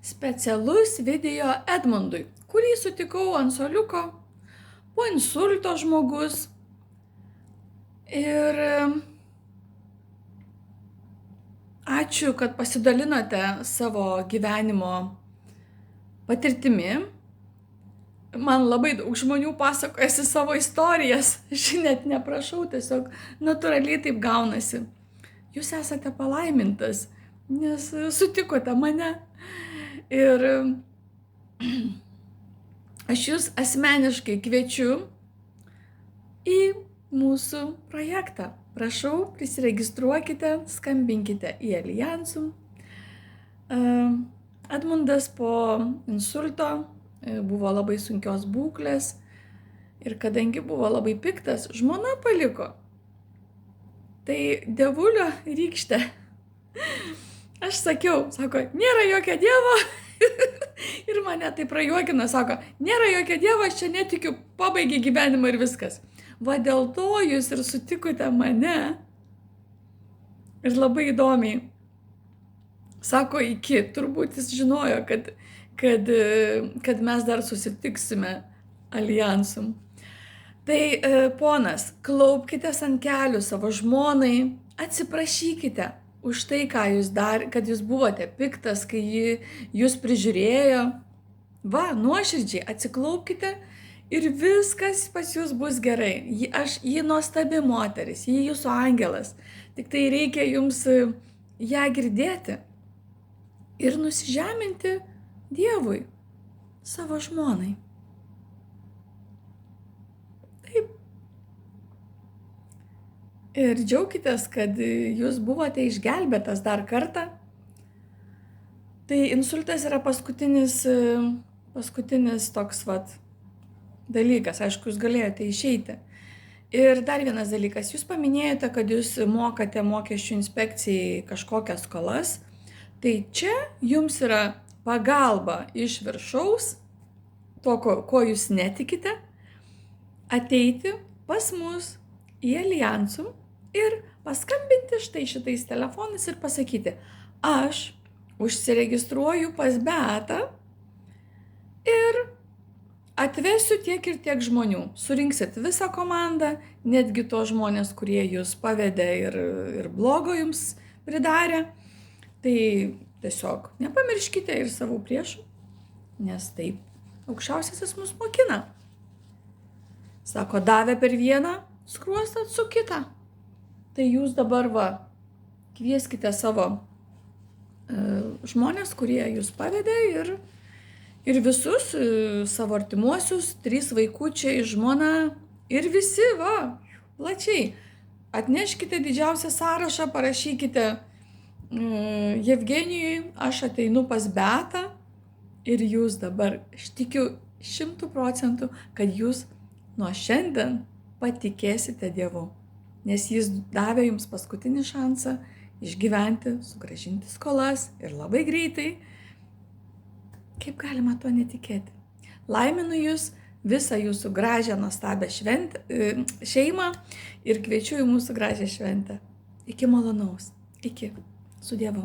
specialus video Edmundui, kurį sutikau ant suoliuko, po insulto žmogus. Ir ačiū, kad pasidalinote savo gyvenimo patirtimi. Man labai daug žmonių pasakojasi savo istorijas, aš net neprašau, tiesiog natūraliai taip gaunasi. Jūs esate palaimintas, nes sutikote mane. Ir aš jūs asmeniškai kviečiu į mūsų projektą. Prašau, prisiregistruokite, skambinkite į Alliansum. Edmundas po insulto buvo labai sunkios būklės ir kadangi buvo labai piktas, žmona paliko. Tai dievulio rykštė. Aš sakiau, sako, nėra jokio dievo. Ir mane tai prajuokina, sako, nėra jokio dievo, aš čia netikiu, pabaigė gyvenimą ir viskas. Va dėl to jūs ir sutikote mane. Ir labai įdomiai. Sako, iki, turbūt jis žinojo, kad mes dar susitiksime Alliansum. Tai ponas, klaupkitės ant kelių savo žmonai, atsiprašykite už tai, kad jūs buvote piktas, kai ji jūs prižiūrėjo. Va, nuoširdžiai atsiklaupkite ir viskas pas jūs bus gerai. Ji nuostabi moteris, ji jūsų angelas. Tik tai reikia jums ją girdėti ir nusižeminti Dievui, savo žmonai. Taip. Ir džiaukitės, kad jūs buvote išgelbėtas dar kartą. Tai insultas yra paskutinis toks dalykas. Aišku, jūs galėjote išeiti. Ir dar vienas dalykas. Jūs paminėjote, kad jūs mokate mokesčių inspekcijai kažkokias skolas. Tai čia jums yra pagalba iš viršaus, to, ko jūs netikite, ateiti pas mus į Alliansum ir paskambinti štai šitais telefonais ir pasakyti, aš užsiregistruoju pas Beatą ir atvesiu tiek ir tiek žmonių. Surinksit visą komandą, netgi tos žmonės, kurie jūs pavedė ir blogo jums pridarė. Tai tiesiog nepamirškite ir savo priešų, nes taip aukščiausiasis mus mokina. Sako, davė per vieną skruostą su kitą. Tai jūs dabar kvieskite savo žmonės, kurie jūs pavedė ir visus savo artimuosius, 3 vaikučiai, žmona ir visi, plačiai. Atneškite didžiausią sąrašą, parašykite Jevgenijui, aš ateinu pas Beatą ir jūs dabar, aš tikiu 100%, kad jūs nuo šiandien patikėsite Dievu, nes jis davė jums paskutinį šansą išgyventi, sugrąžinti skolas ir labai greitai. Kaip galima to netikėti? Laiminu jūs, visą jūsų gražią, nuostabią šeimą ir kviečiu į mūsų gražią šventę. Iki malonaus. Iki. Su Dievu.